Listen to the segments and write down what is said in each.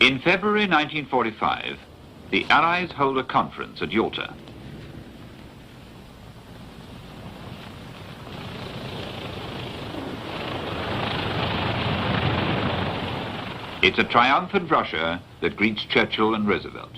In February 1945, the Allies hold a conference at Yalta. It's a triumphant Russia that greets Churchill and Roosevelt.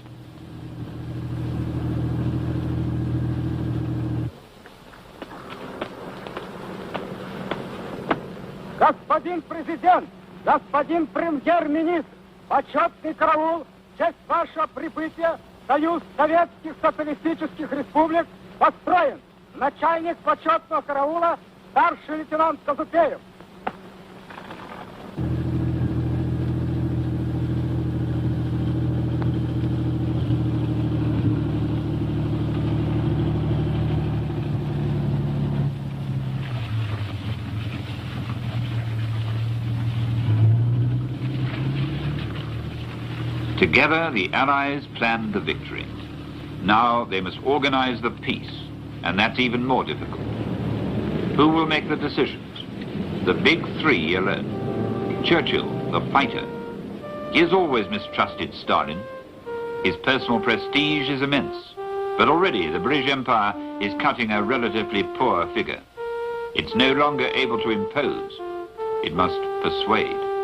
Господин президент, господин премьер-министр, почетный караул, в честь вашего прибытия Союз Советских Социалистических Республик построен. Начальник почетного караула, старший лейтенант Казупеев. Together, the Allies planned the victory. Now they must organize the peace, and that's even more difficult. Who will make the decisions? The big three alone. Churchill, the fighter. He has always mistrusted Stalin. His personal prestige is immense, but already the British Empire is cutting a relatively poor figure. It's no longer able to impose. It must persuade.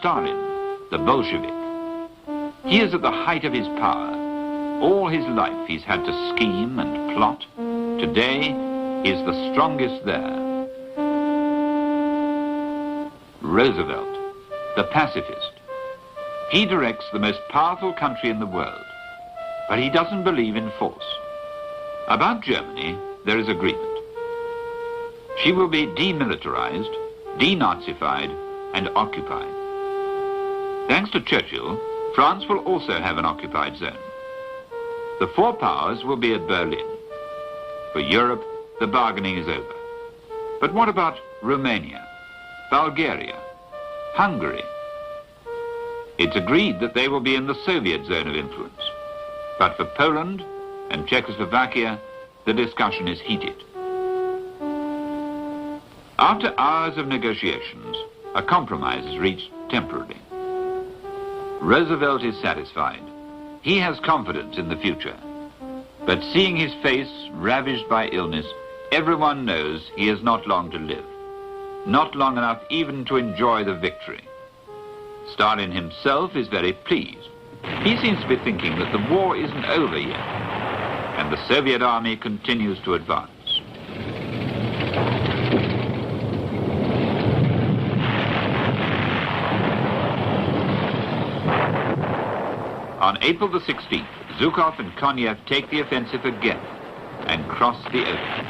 Stalin, the Bolshevik. He is at the height of his power. All his life he's had to scheme and plot. Today, he is the strongest there. Roosevelt, the pacifist. He directs the most powerful country in the world, but he doesn't believe in force. About Germany, there is agreement. She will be demilitarized, denazified, and occupied. Thanks to Churchill, France will also have an occupied zone. The four powers will be at Berlin. For Europe, the bargaining is over. But what about Romania, Bulgaria, Hungary? It's agreed that they will be in the Soviet zone of influence. But for Poland and Czechoslovakia, the discussion is heated. After hours of negotiations, a compromise is reached temporarily. Roosevelt is satisfied. He has confidence in the future. But seeing his face ravaged by illness, everyone knows he has not long to live. Not long enough even to enjoy the victory. Stalin himself is very pleased. He seems to be thinking that the war isn't over yet, and the Soviet army continues to advance. On April the 16th, Zhukov and Konev take the offensive again and cross the Oder.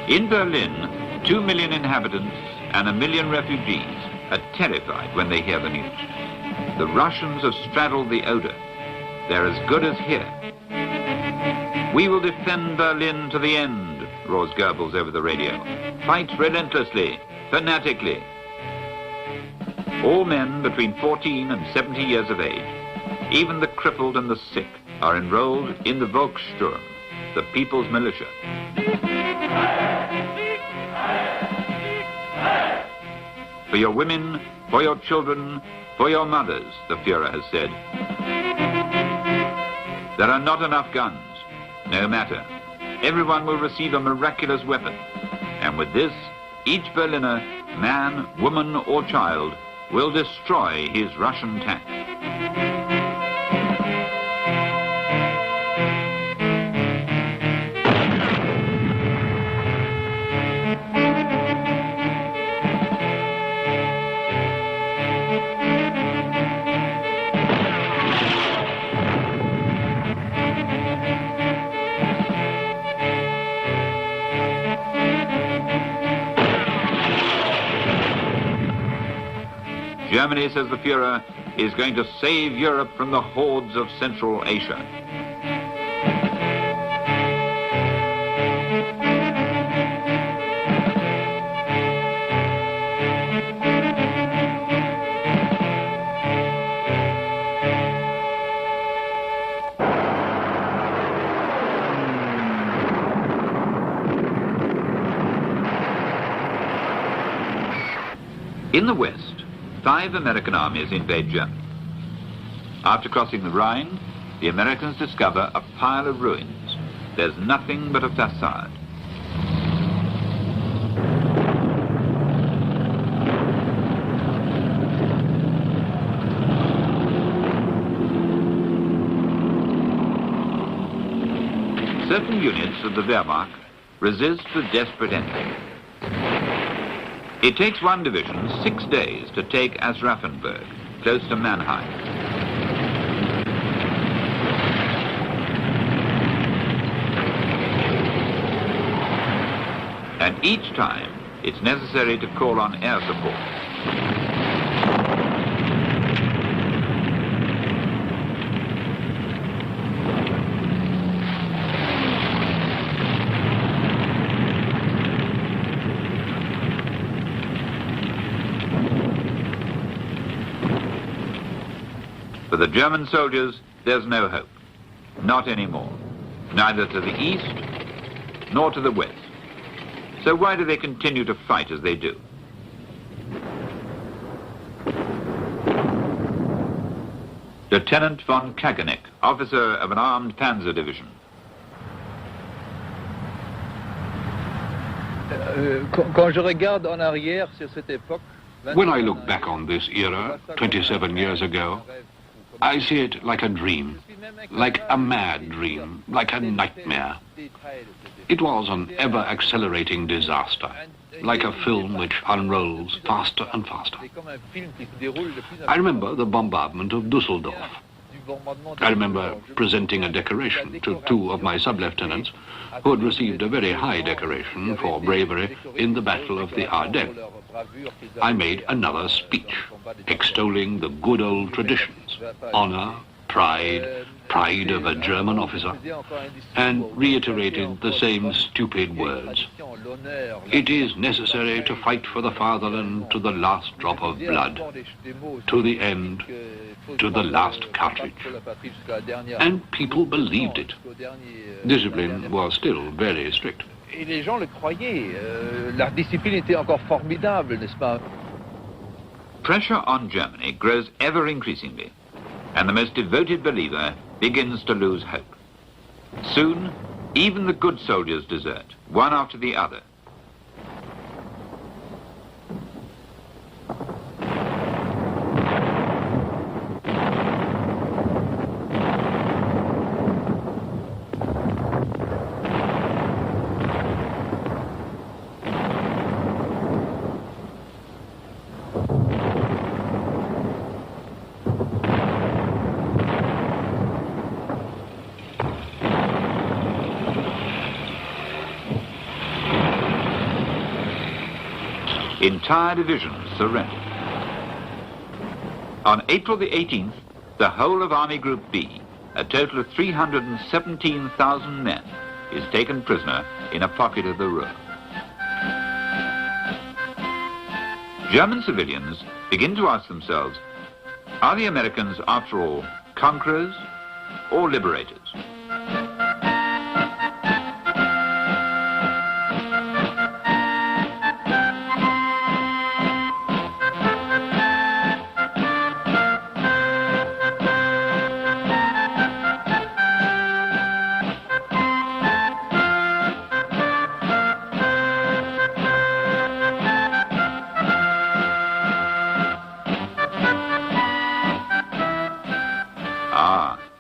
In Berlin, 2 million inhabitants and 1 million refugees are terrified when they hear the news. The Russians have straddled the Oder. They're as good as here. We will defend Berlin to the end, roars Goebbels over the radio. Fight relentlessly, fanatically. All men between 14 and 70 years of age, even the crippled and the sick, are enrolled in the Volkssturm, the people's militia. For your women, for your children, for your mothers, the Führer has said. There are not enough guns. No matter. Everyone will receive a miraculous weapon. And with this, each Berliner, man, woman, or child, will destroy his Russian tank. Germany, says the Führer, is going to save Europe from the hordes of Central Asia. In the West, 5 American armies invade Germany. After crossing the Rhine, the Americans discover a pile of ruins. There's nothing but a facade. Certain units of the Wehrmacht resist with desperate energy. It takes one division 6 days to take Aschaffenburg, close to Mannheim. And each time, it's necessary to call on air support. For the German soldiers, there's no hope. Not anymore. Neither to the east, nor to the west. So why do they continue to fight as they do? Lieutenant von Kageneck, officer of an armed panzer division. When I look back on this era, 27 years ago, I see it like a dream, like a mad dream, like a nightmare. It was an ever-accelerating disaster, like a film which unrolls faster and faster. I remember the bombardment of Düsseldorf. I remember presenting a decoration to 2 of my sub-lieutenants who had received a very high decoration for bravery in the Battle of the Ardennes. I made another speech, extolling the good old traditions, honor, pride of a German officer, and reiterated the same stupid words. It is necessary to fight for the fatherland to the last drop of blood, to the end, to the last cartridge. And people believed it. Discipline was still very strict. Et les gens le croyaient. La discipline était encore formidable, n'est-ce pas? Pressure on Germany grows ever increasingly, and the most devoted believer begins to lose hope. Soon, even the good soldiers desert, one after the other. Entire divisions surrendered. On April the 18th, the whole of Army Group B, a total of 317,000 men, is taken prisoner in a pocket of the Ruhr. German civilians begin to ask themselves, are the Americans, after all, conquerors or liberators?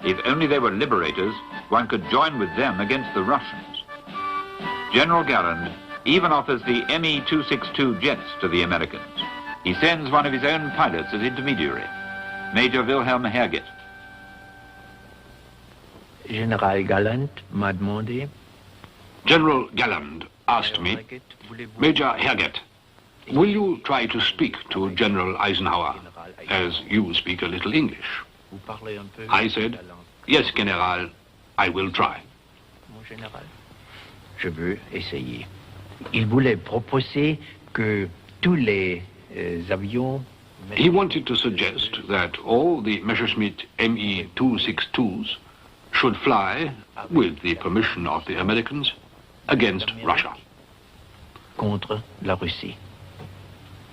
If only they were liberators, one could join with them against the Russians. General Galland even offers the Me-262 jets to the Americans. He sends one of his own pilots as intermediary, Major Wilhelm Herget. General Galland m'a demandé. General Galland asked me, Major Herget, will you try to speak to General Eisenhower? as you speak a little English. Vous parlez un peu I said, la langue. yes, General, I will try. Mon général, je veux essayer. Il voulait proposer que tous les avions... He wanted to suggest that all the Messerschmitt Me-262s should fly, with the permission of the Americans, against Russia. Contre la Russie.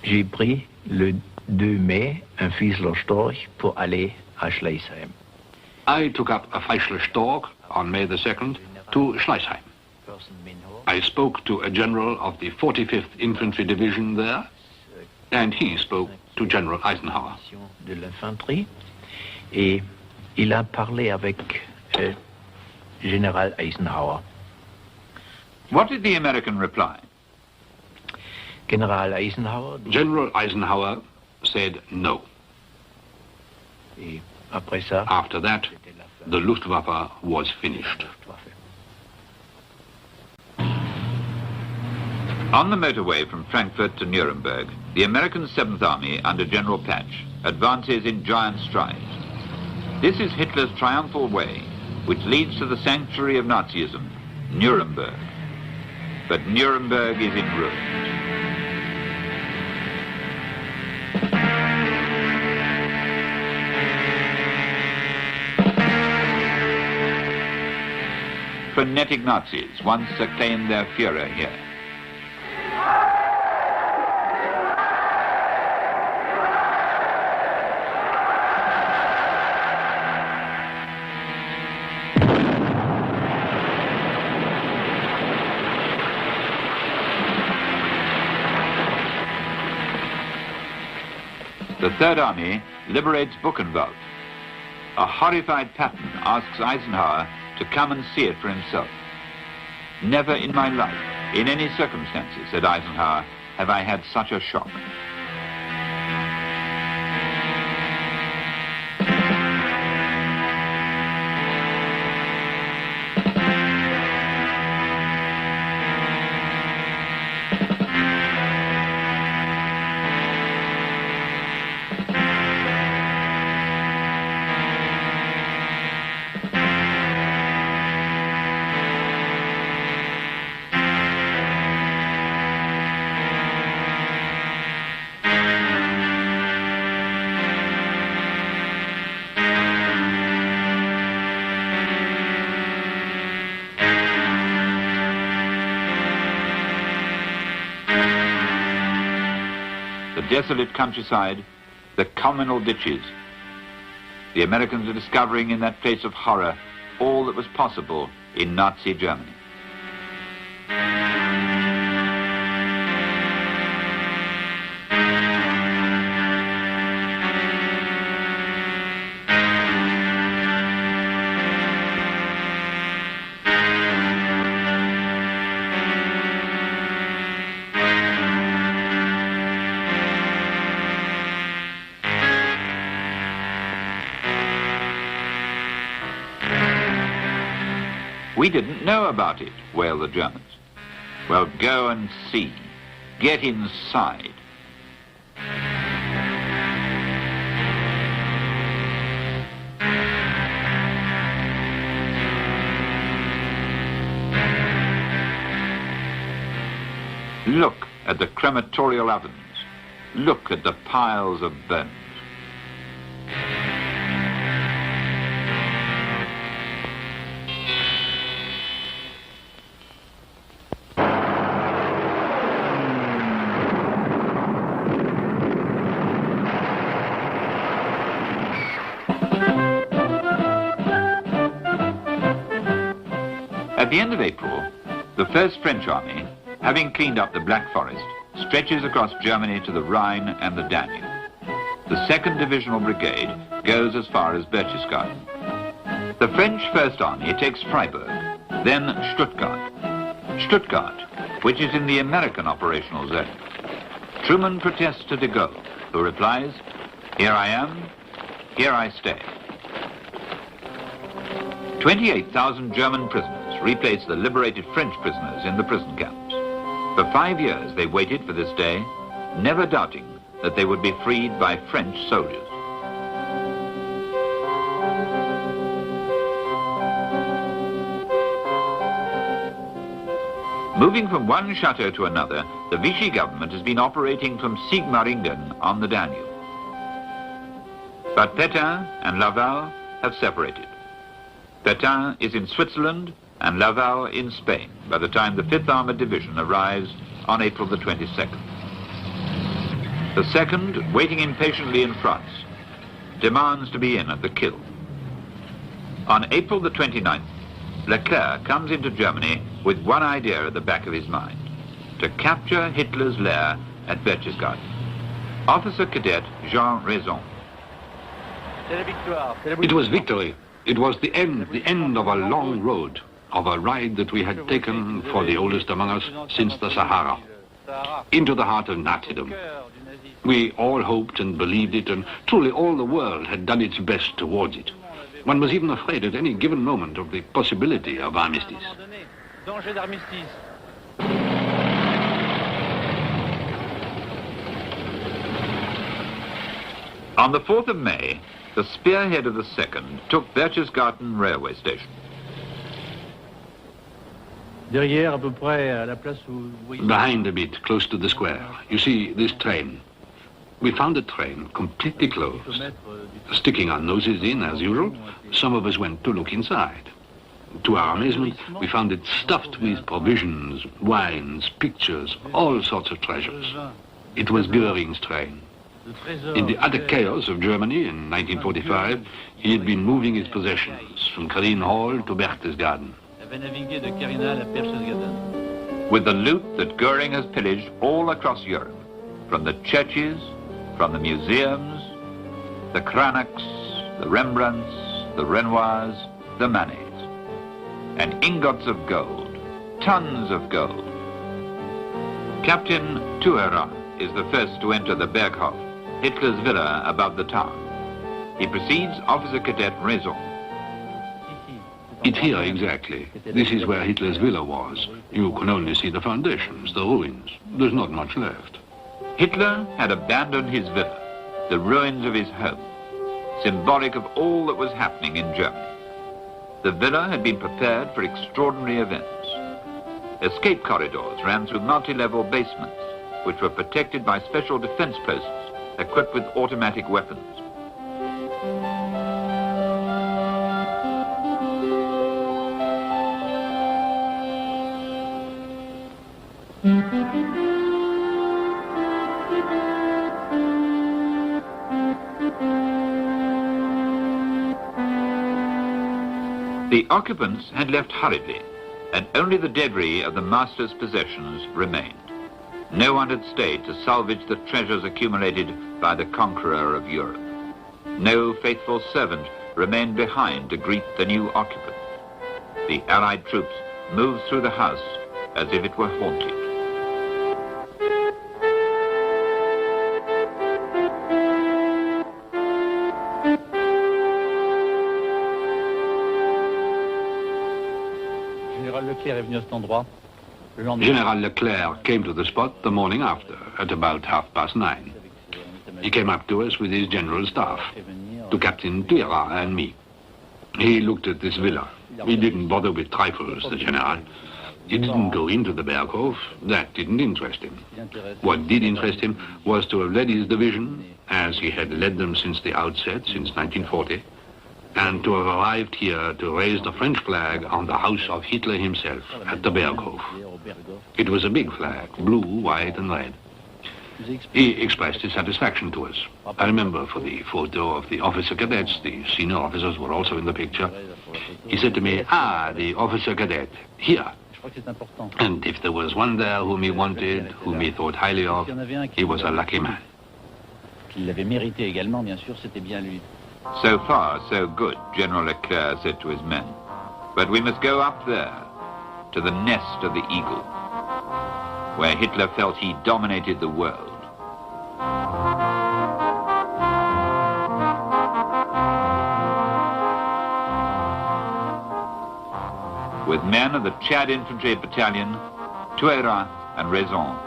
J'ai pris le 2 mai un Fiesler Storch pour aller à Schleißheim. I took up a Feischler Storch on May the 2nd to Schleißheim. I spoke to a general of the 45th Infantry Division there, and he spoke to General Eisenhower. De l'infanterie, et il a parlé avec Général Eisenhower. What did the American reply? General Eisenhower. General Eisenhower said no. Et après ça, After that, the Luftwaffe was finished. On the motorway from Frankfurt to Nuremberg, the American 7th Army under General Patch advances in giant strides. This is Hitler's triumphal way, which leads to the sanctuary of Nazism, Nuremberg. But Nuremberg is in ruins. Frenetic Nazis once acclaimed their Führer here. The Third Army liberates Buchenwald. A horrified Patton asks Eisenhower to come and see it for himself. Never in my life, in any circumstances, said Eisenhower, have I had such a shock. Desolate countryside, the communal ditches. The Americans are discovering in that place of horror all that was possible in Nazi Germany. We didn't know about it, wail the Germans. Well, go and see. Get inside. Look at the crematorial ovens. Look at the piles of bones. At the end of April, the First French Army, having cleaned up the Black Forest, stretches across Germany to the Rhine and the Danube. The 2nd Divisional Brigade goes as far as Berchtesgaden. The French First Army takes Freiburg, then Stuttgart. Stuttgart, which is in the American operational zone. Truman protests to de Gaulle, who replies, "Here I am, here I stay." 28,000 German prisoners replace the liberated French prisoners in the prison camps. For 5 years they waited for this day, never doubting that they would be freed by French soldiers. Moving from one chateau to another, the Vichy government has been operating from Sigmaringen on the Danube. But Pétain and Laval have separated. Pétain is in Switzerland and Laval in Spain by the time the 5th Armoured Division arrives on April the 22nd. The 2nd, waiting impatiently in France, demands to be in at the kill. On April the 29th, Leclerc comes into Germany with one idea at the back of his mind: to capture Hitler's lair at Berchtesgaden. Officer Cadet Jean Raison. It was victory. It was the end of a long road, of a ride that we had taken, for the oldest among us, since the Sahara, into the heart of Nazism. We all hoped and believed it, and truly all the world had done its best towards it. One was even afraid at any given moment of the possibility of armistice. On the 4th of May, the spearhead of the 2nd took Berchtesgaden railway station. Behind a bit, close to the square, you see this train. We found the train completely closed. Sticking our noses in, as usual, some of us went to look inside. To our amazement, we found it stuffed with provisions, wines, pictures, all sorts of treasures. It was Göring's train. In the utter chaos of Germany in 1945, he had been moving his possessions from Karine Hall to Berchtesgaden. With the loot that Göring has pillaged all across Europe, from the churches, from the museums, the Cranachs, the Rembrandts, the Renoirs, the Manets, and ingots of gold, tons of gold. Captain Thuerin is the first to enter the Berghof, Hitler's villa above the town. He precedes Officer Cadet Raison. It's here exactly. This is where Hitler's villa was. You can only see the foundations, the ruins. There's not much left. Hitler had abandoned his villa, the ruins of his home, symbolic of all that was happening in Germany. The villa had been prepared for extraordinary events. Escape corridors ran through multi-level basements, which were protected by special defense posts equipped with automatic weapons. The occupants had left hurriedly, and only the debris of the master's possessions remained. No one had stayed to salvage the treasures accumulated by the conqueror of Europe. No faithful servant remained behind to greet the new occupant. The Allied troops moved through the house as if it were haunted. General Leclerc came to the spot the morning after, at about 9:30. He came up to us with his general staff, to Captain Thuerin and me. He looked at this villa. He didn't bother with trifles, the general. He didn't go into the Berghof. That didn't interest him. What did interest him was to have led his division, as he had led them since the outset, since 1940, and to have arrived here to raise the French flag on the house of Hitler himself at the Berghof. It was a big flag, blue, white, and red. He expressed his satisfaction to us. I remember for the photo of the officer cadets, the senior officers were also in the picture. He said to me, the officer cadet, here. And if there was one there whom he wanted, whom he thought highly of, he was a lucky man. So far, so good, General Leclerc said to his men. But we must go up there, to the nest of the eagle, where Hitler felt he dominated the world. With men of the Chad Infantry Battalion, Thuerin and Raison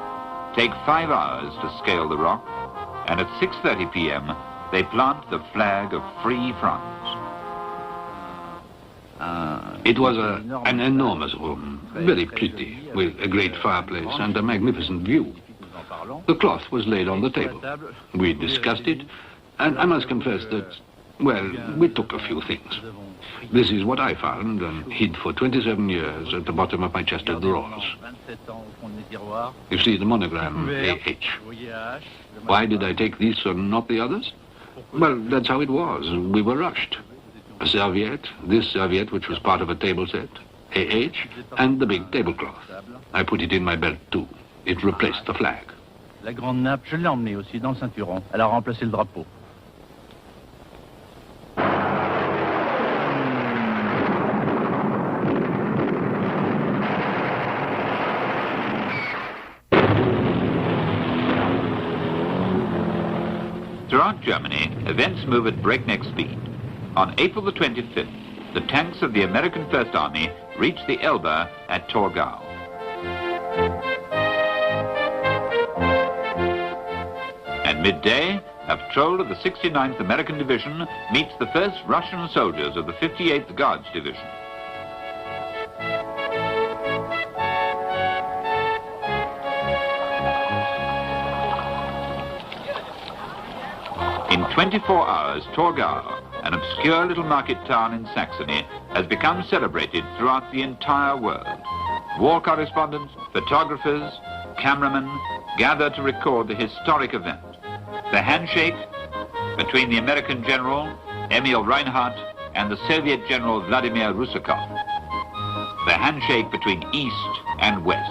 take 5 hours to scale the rock and at 6:30 p.m. they plant the flag of Free France. It was an enormous room, very pretty, with a great fireplace and a magnificent view. The cloth was laid on the table. We discussed it, and I must confess that, well, we took a few things. This is what I found and hid for 27 years at the bottom of my chest of drawers. You see the monogram, AH. Why did I take this and not the others? Well, that's how it was. We were rushed. A serviette, this serviette which was part of a table set, AH, and the big tablecloth. I put it in my belt too. It replaced the flag. La grande nappe, je l'ai emmenée aussi dans le ceinturon. Elle a remplacé le drapeau. Throughout Germany, events move at breakneck speed. On April the 25th, the tanks of the American First Army reach the Elbe at Torgau. At midday, a patrol of the 69th American Division meets the first Russian soldiers of the 58th Guards Division. In 24 hours, Torgau, an obscure little market town in Saxony, has become celebrated throughout the entire world. War correspondents, photographers, cameramen gather to record the historic event. The handshake between the American General Emil Reinhardt and the Soviet General Vladimir Rusakov. The handshake between East and West.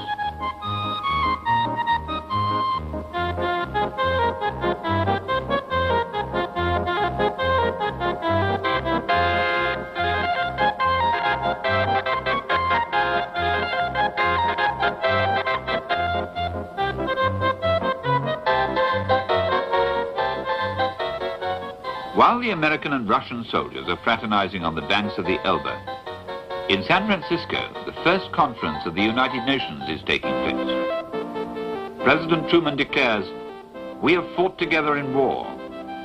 While the American and Russian soldiers are fraternizing on the banks of the Elbe, in San Francisco, the first conference of the United Nations is taking place. President Truman declares, "We have fought together in war.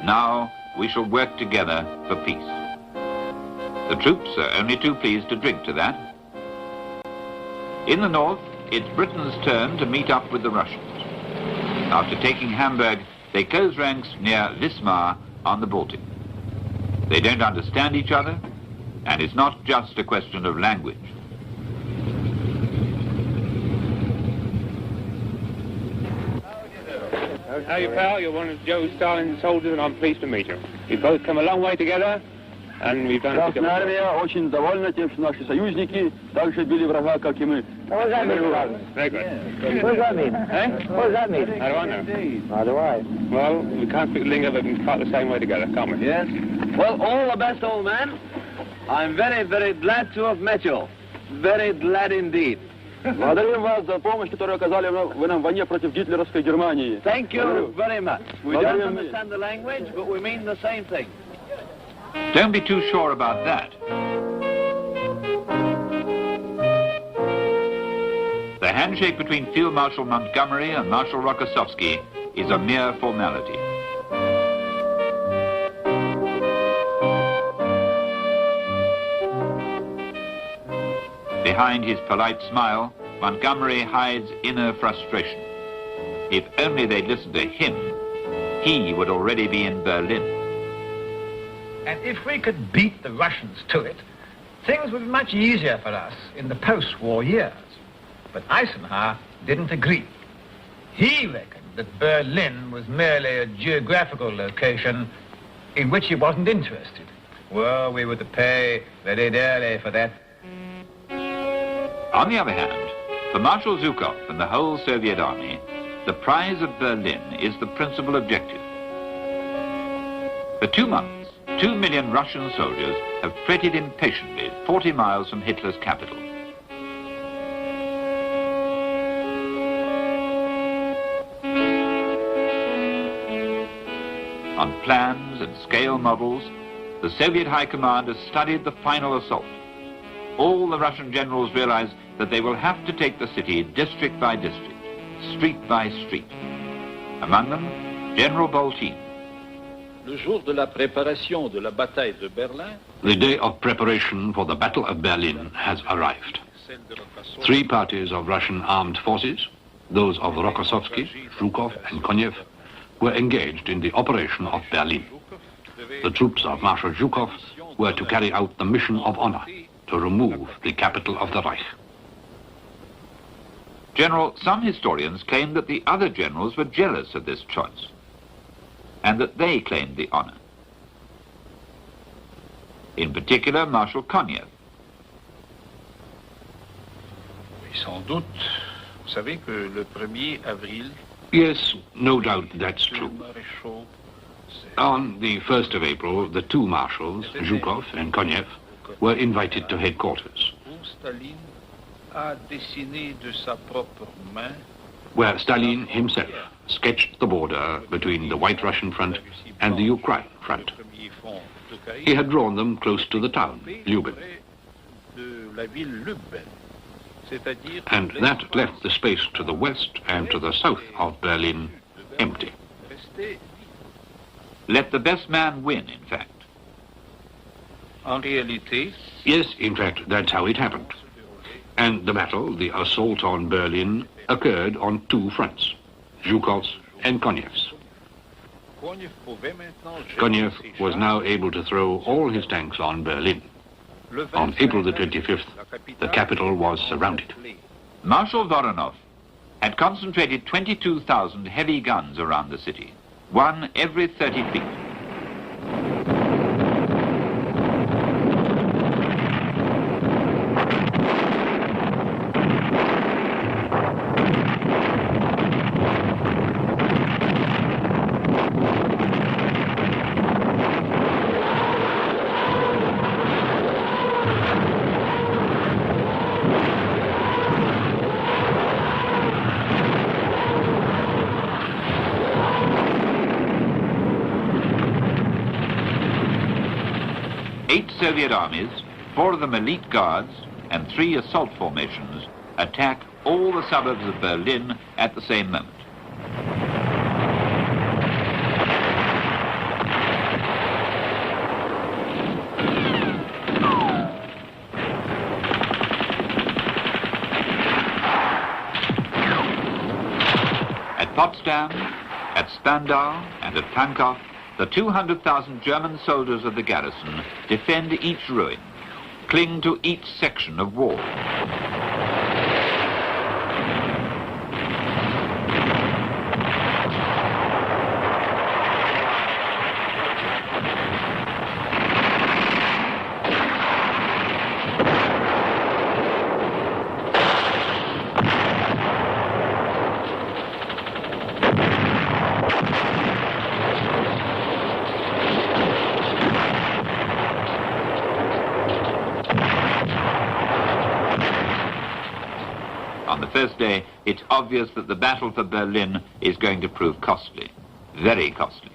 Now we shall work together for peace." The troops are only too pleased to drink to that. In the north, it's Britain's turn to meet up with the Russians. After taking Hamburg, they close ranks near Wismar on the Baltic. They don't understand each other, and it's not just a question of language. How are you, pal? You're one of Joe Stalin's soldiers, and I'm pleased to meet you. We've both come a long way together, and we've done a Красная армия очень довольна тем, что наши союзники также били врага, как и мы. Very good. What does that mean? Eh? What does that mean? How do I know? How do I? Well, we can't speak the lingo, but we can fight the same way together, can't we? Yes. Well, all the best, old man. I'm very, very glad to have met you. Very glad indeed. Благодарим вас за помощь, которую оказали вы нам в войне против гитлеровской Германии. Thank you very much. We don't understand the language, but we mean the same thing. Don't be too sure about that. The handshake between Field Marshal Montgomery and Marshal Rokossovsky is a mere formality. Behind his polite smile, Montgomery hides inner frustration. If only they'd listened to him, he would already be in Berlin. And if we could beat the Russians to it, things would be much easier for us in the post-war years. But Eisenhower didn't agree. He reckoned that Berlin was merely a geographical location in which he wasn't interested. Well, we were to pay very dearly for that. On the other hand, for Marshal Zhukov and the whole Soviet army, the prize of Berlin is the principal objective. For 2 months, 2 million Russian soldiers have fretted impatiently 40 miles from Hitler's capital. On plans and scale models, the Soviet High Command has studied the final assault. All the Russian generals realize that they will have to take the city district by district, street by street. Among them, General Boltin. Le jour de la préparation de la bataille de Berlin, the day of preparation for the Battle of Berlin has arrived. 3 parties of Russian armed forces, those of Rokossovsky, Zhukov and Konev, were engaged in the operation of Berlin. The troops of Marshal Zhukov were to carry out the mission of honor, to remove the capital of the Reich. General, some historians claim that the other generals were jealous of this choice, and that they claimed the honor. In particular, Marshal Konev. sans doute, vous savez que le 1er avril, yes, no doubt that's true. On the 1st of April, the 2 marshals, Zhukov and Konev, were invited to headquarters, Staline a dessiné de sa propre main where Stalin himself sketched the border between the White Russian front and the Ukraine front. He had drawn them close to the town, Lubin, and that left the space to the west and to the south of Berlin empty. Let the best man win, in fact. En réalité, yes, in fact, that's how it happened. And the battle, the assault on Berlin, occurred on 2 fronts, Zhukov's and Konev's. Konev was now able to throw all his tanks on Berlin. On April the 25th, the capital was surrounded. Marshal Voronov had concentrated 22,000 heavy guns around the city, 1 every 30 feet. Soviet armies, 4 of them elite guards, and 3 assault formations attack all the suburbs of Berlin at the same moment. At Potsdam, at Spandau, and at Pankow, the 200,000 German soldiers of the garrison defend each ruin, cling to each section of wall. First day, it's obvious that the battle for Berlin is going to prove costly, very costly.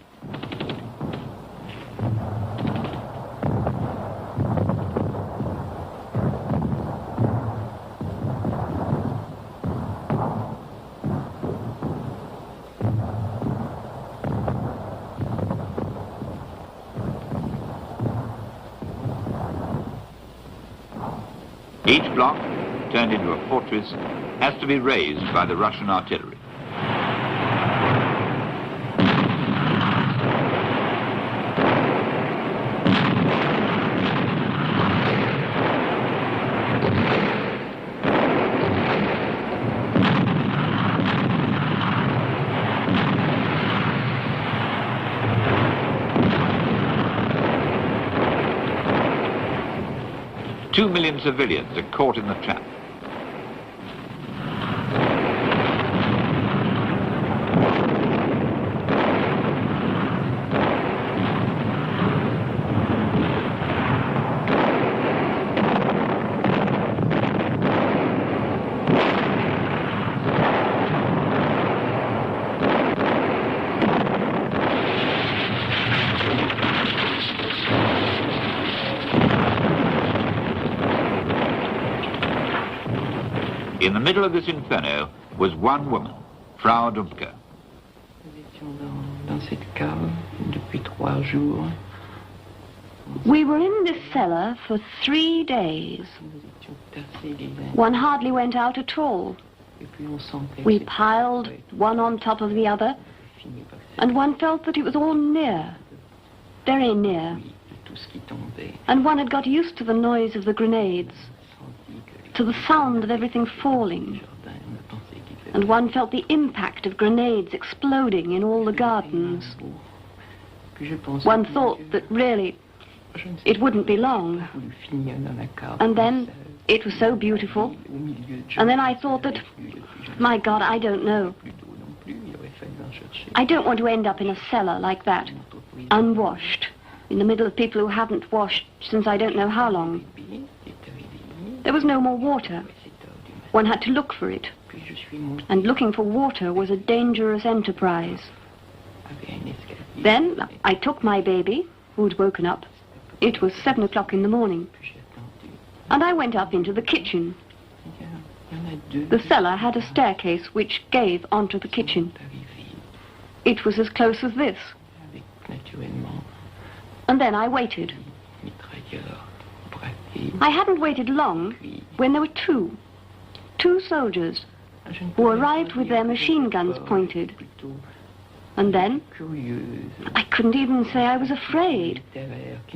Each block, turned into a fortress, has to be razed by the Russian artillery. Two million civilians are caught in the trap. In the middle of this inferno was one woman, Frau Dumke. We were in this cellar for 3 days. One hardly went out at all. We piled one on top of the other, and one felt that it was all near, very near. And one had got used to the noise of the grenades, to the sound of everything falling. And one felt the impact of grenades exploding in all the gardens. One thought that really it wouldn't be long. And then it was so beautiful. And then I thought that, my God, I don't know. I don't want to end up in a cellar like that, unwashed, in the middle of people who haven't washed since I don't know how long. There was no more water. One had to look for it. And looking for water was a dangerous enterprise. Then I took my baby, who'd woken up. It was 7 o'clock in the morning. And I went up into the kitchen. The cellar had a staircase which gave onto the kitchen. It was as close as this. And then I waited. I hadn't waited long when there were two soldiers who arrived with their machine guns pointed. And then I couldn't even say I was afraid.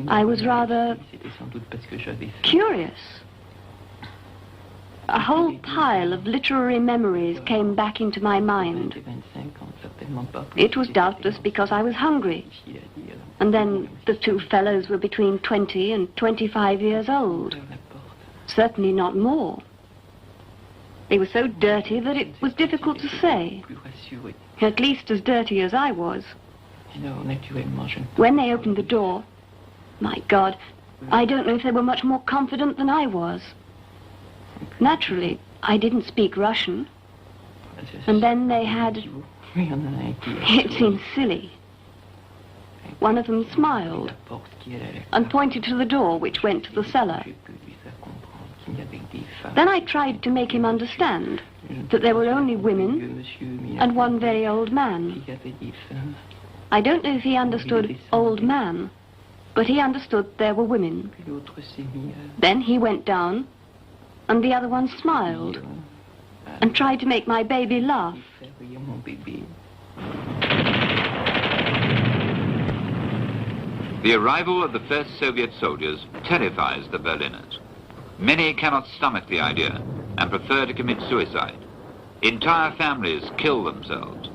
I was rather curious. A whole pile of literary memories came back into my mind. It was doubtless because I was hungry. And then the two fellows were between 20 and 25 years old. Certainly not more. They were so dirty that it was difficult to say. At least as dirty as I was. When they opened the door, my God, I don't know if they were much more confident than I was. Naturally, I didn't speak Russian. And then they had... It seemed silly. One of them smiled and pointed to the door which went to the cellar. Then I tried to make him understand that there were only women and one very old man. I don't know if he understood old man, but he understood there were women. Then he went down, and the other one smiled and tried to make my baby laugh. The arrival of the first Soviet soldiers terrifies the Berliners. Many cannot stomach the idea and prefer to commit suicide. Entire families kill themselves.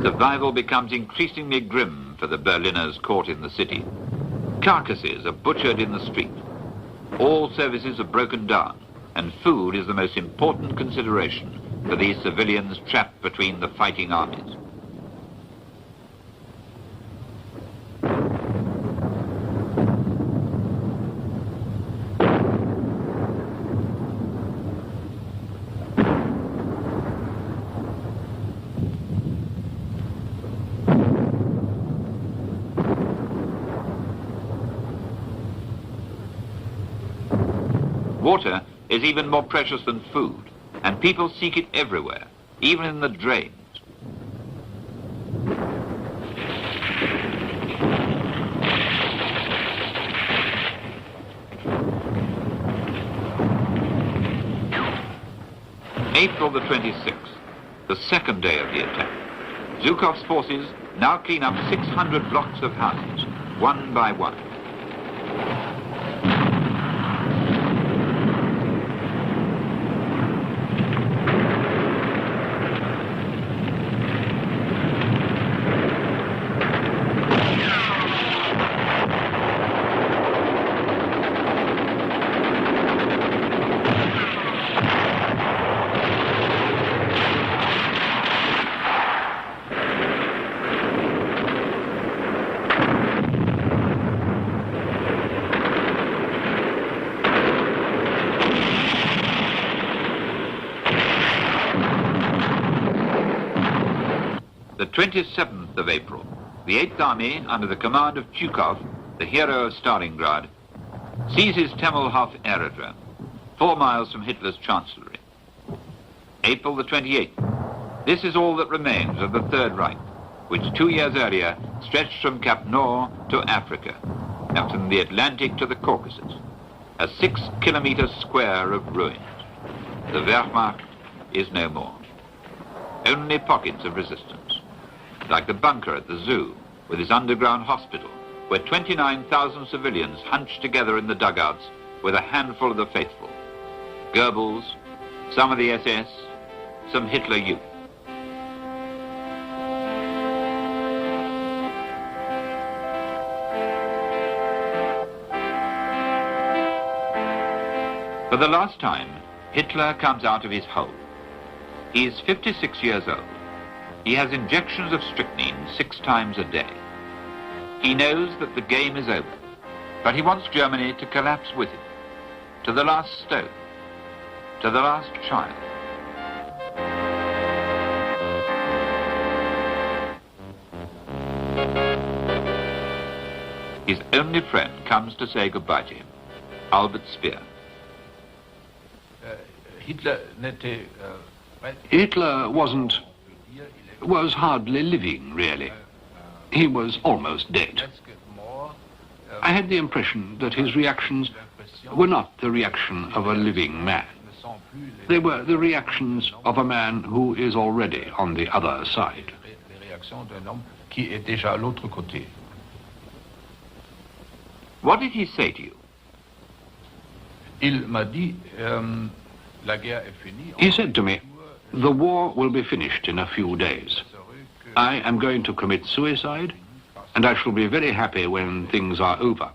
Survival becomes increasingly grim for the Berliners caught in the city. Carcasses are butchered in the street. All services are broken down, and food is the most important consideration for these civilians trapped between the fighting armies. Water is even more precious than food, and people seek it everywhere, even in the drains. April the 26th, the second day of the attack. Zhukov's forces now clean up 600 blocks of houses, one by one. 27th of April, the 8th Army, under the command of Zhukov, the hero of Stalingrad, seizes Temmelhof aerodrome, 4 miles from Hitler's chancellery. April the 28th. This is all that remains of the Third Reich, which 2 years earlier stretched from Cap Nord to Africa, and from the Atlantic to the Caucasus, a 6-kilometer square of ruins. The Wehrmacht is no more. Only pockets of resistance, like the bunker at the zoo with its underground hospital, where 29,000 civilians hunched together in the dugouts with a handful of the faithful. Goebbels, some of the SS, some Hitler Youth. For the last time, Hitler comes out of his hole. He is 56 years old. He has injections of strychnine 6 times a day. He knows that the game is over, but he wants Germany to collapse with him, to the last stone, to the last child. His only friend comes to say goodbye to him, Albert Speer. Hitler was hardly living, really. He was almost dead. I had the impression that his reactions were not the reaction of a living man. They were the reactions of a man who is already on the other side. What did he say to you? He said to me, "The war will be finished in a few days. I am going to commit suicide, and I shall be very happy when things are over,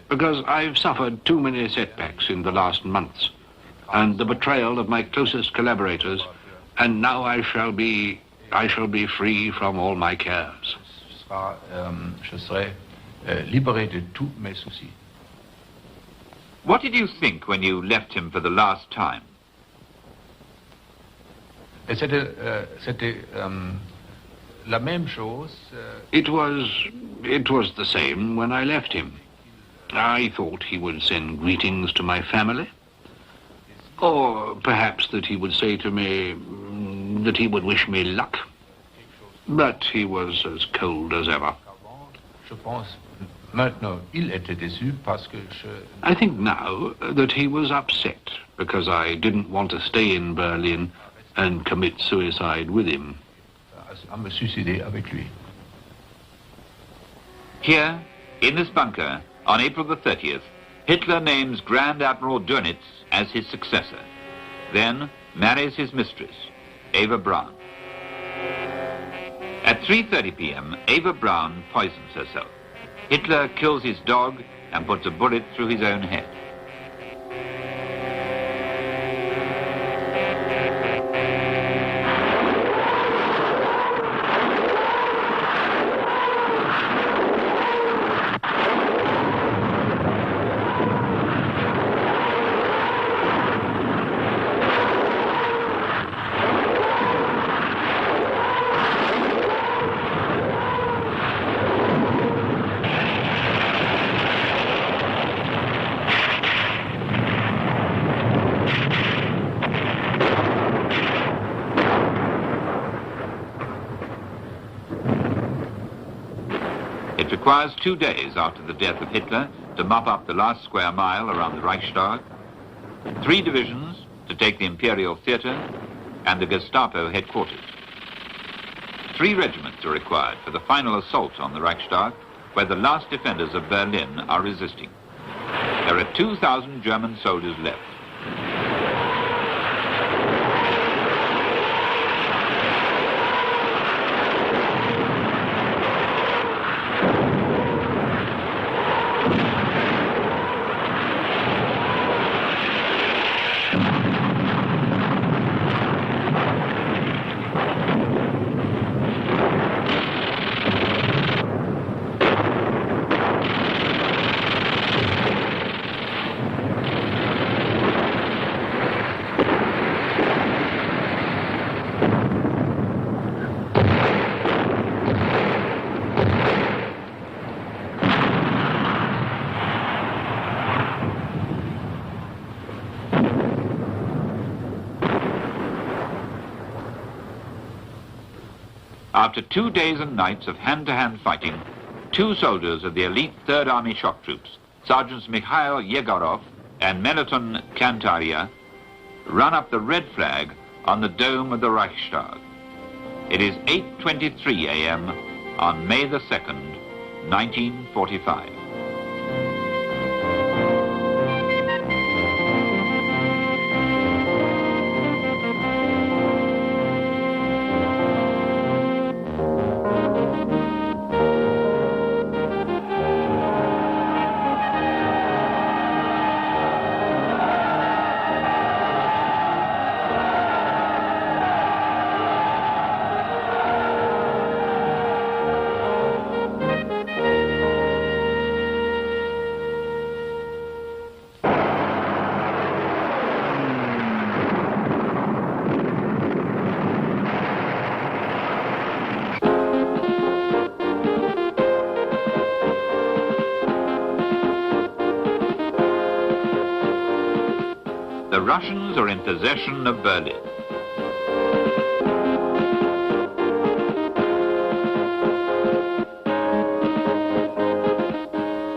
because I've suffered too many setbacks in the last months, and the betrayal of my closest collaborators, and now I shall be free from all my cares." What did you think when you left him for the last time? It was the same when I left him. I thought he would send greetings to my family, or perhaps that he would say to me that he would wish me luck. But he was as cold as ever. I think now that he was upset because I didn't want to stay in Berlin and commit suicide with him. Here, in this bunker, on April the 30th, Hitler names Grand Admiral Dönitz as his successor, then marries his mistress, Eva Braun. At 3:30 p.m., Eva Braun poisons herself. Hitler kills his dog and puts a bullet through his own head. It requires 2 days after the death of Hitler to mop up the last square mile around the Reichstag, 3 divisions to take the Imperial Theatre and the Gestapo headquarters. 3 regiments are required for the final assault on the Reichstag, where the last defenders of Berlin are resisting. There are 2,000 German soldiers left. After 2 days and nights of hand-to-hand fighting, 2 soldiers of the elite 3rd Army shock troops, Sergeants Mikhail Yegorov and Melaton Kantaria, run up the red flag on the dome of the Reichstag. It is 8:23 a.m. on May the 2nd, 1945. The Russians are in possession of Berlin.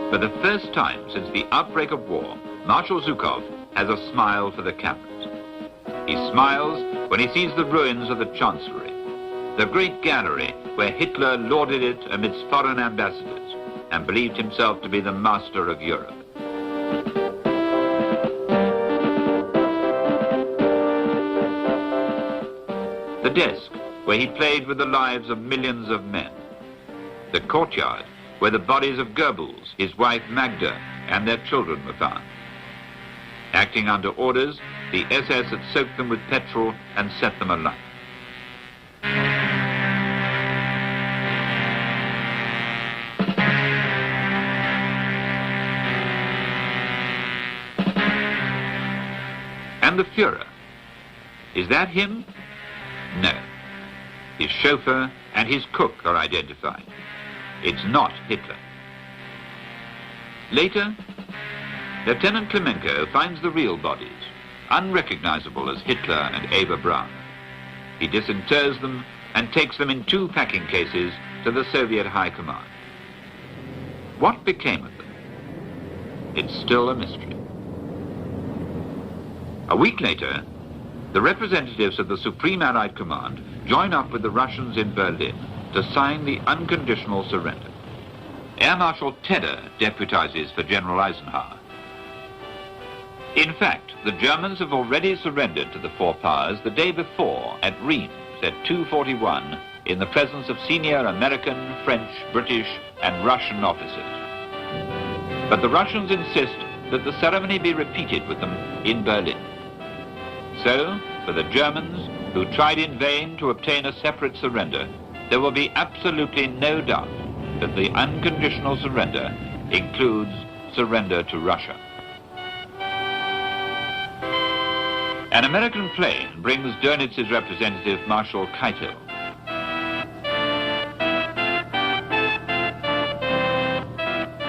For the first time since the outbreak of war, Marshal Zhukov has a smile for the cabinet. He smiles when he sees the ruins of the Chancellery, the great gallery where Hitler lauded it amidst foreign ambassadors and believed himself to be the master of Europe. The desk, where he played with the lives of millions of men. The courtyard, where the bodies of Goebbels, his wife Magda, and their children were found. Acting under orders, the SS had soaked them with petrol and set them alight. And the Führer, is that him? No. His chauffeur and his cook are identified. It's not Hitler. Later, Lieutenant Klemenko finds the real bodies, unrecognizable as Hitler and Eva Braun. He disinters them and takes them in 2 packing cases to the Soviet High Command. What became of them? It's still a mystery. A week later, the representatives of the Supreme Allied Command join up with the Russians in Berlin to sign the unconditional surrender. Air Marshal Tedder deputizes for General Eisenhower. In fact, the Germans have already surrendered to the 4 powers the day before at Reims at 2:41 in the presence of senior American, French, British, and Russian officers. But the Russians insist that the ceremony be repeated with them in Berlin. So, for the Germans, who tried in vain to obtain a separate surrender, there will be absolutely no doubt that the unconditional surrender includes surrender to Russia. An American plane brings Dönitz's representative, Marshal Keitel.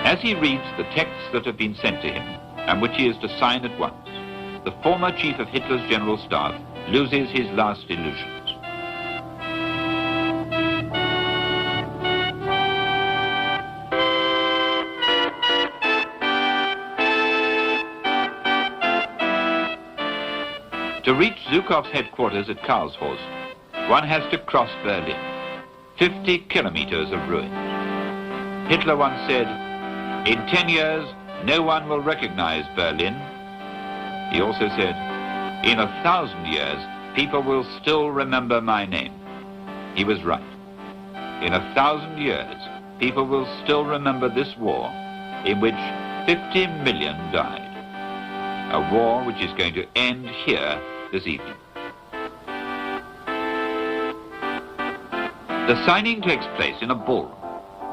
As he reads the texts that have been sent to him, and which he is to sign at once, the former chief of Hitler's general staff loses his last illusions. To reach Zhukov's headquarters at Karlshorst, one has to cross Berlin, 50 kilometers of ruins. Hitler once said, "In 10 years, no one will recognize Berlin." He also said, "In 1,000 years, people will still remember my name." He was right. In 1,000 years, people will still remember this war in which 50 million died. A war which is going to end here this evening. The signing takes place in a ballroom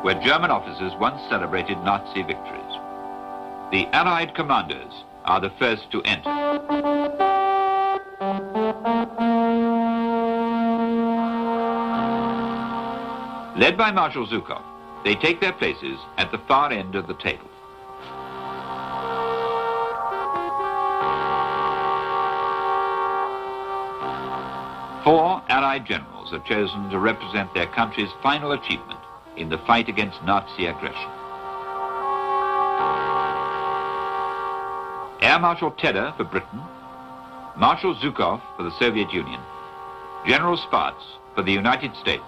where German officers once celebrated Nazi victories. The Allied commanders are the first to enter. Led by Marshal Zhukov, they take their places at the far end of the table. Four Allied generals battles are chosen to represent their country's final achievement in the fight against Nazi aggression. Air Marshal Tedder for Britain, Marshal Zhukov for the Soviet Union, General Spaatz for the United States,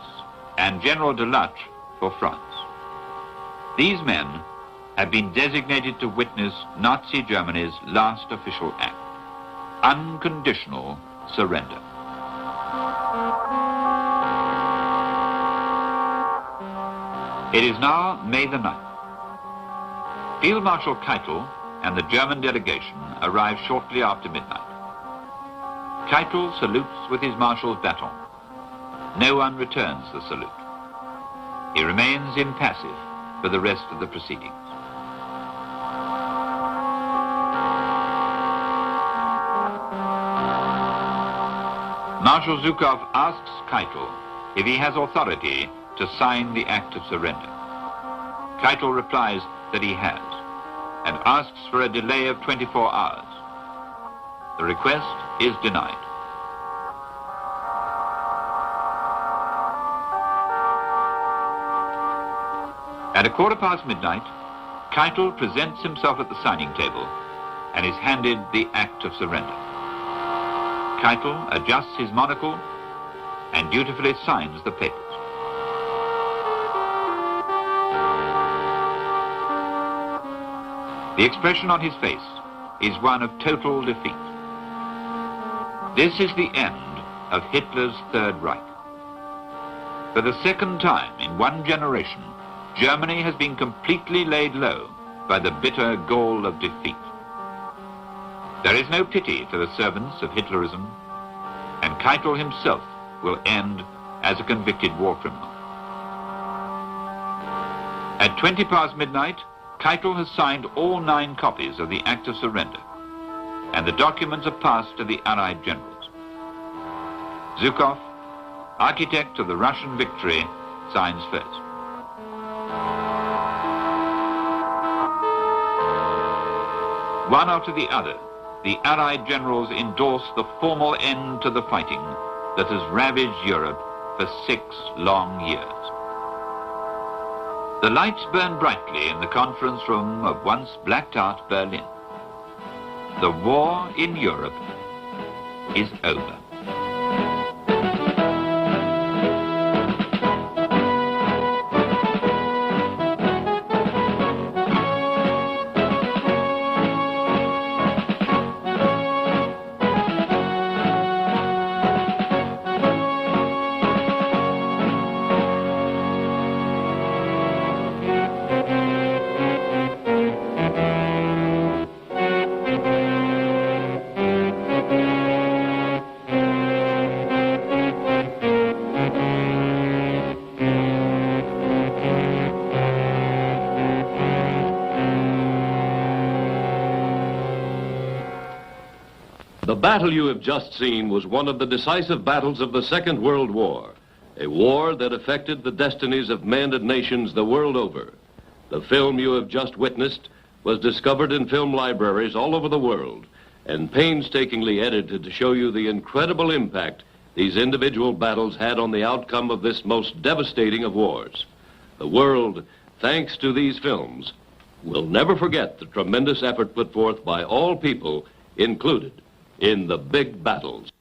and General Delattre for France. These men have been designated to witness Nazi Germany's last official act, unconditional surrender. It is now May the 9th. Field Marshal Keitel and the German delegation arrive shortly after midnight. Keitel salutes with his marshal's baton. No one returns the salute. He remains impassive for the rest of the proceedings. Marshal Zhukov asks Keitel if he has authority to sign the act of surrender. Keitel replies that he has and asks for a delay of 24 hours. The request is denied. At 1:15 midnight, Keitel presents himself at the signing table and is handed the act of surrender. Keitel adjusts his monocle and dutifully signs the papers. The expression on his face is one of total defeat. This is the end of Hitler's Third Reich. For the second time in one generation, Germany has been completely laid low by the bitter gall of defeat. There is no pity for the servants of Hitlerism, and Keitel himself will end as a convicted war criminal. At 20 past midnight, Keitel has signed all 9 copies of the Act of Surrender, and the documents are passed to the Allied generals. Zhukov, architect of the Russian victory, signs first. One after the other, the Allied generals endorse the formal end to the fighting that has ravaged Europe for 6 long years. The lights burn brightly in the conference room of once blacked-out Berlin. The war in Europe is over. The battle you have just seen was one of the decisive battles of the Second World War, a war that affected the destinies of men and nations the world over. The film you have just witnessed was discovered in film libraries all over the world and painstakingly edited to show you the incredible impact these individual battles had on the outcome of this most devastating of wars. The world, thanks to these films, will never forget the tremendous effort put forth by all people included in the big battles.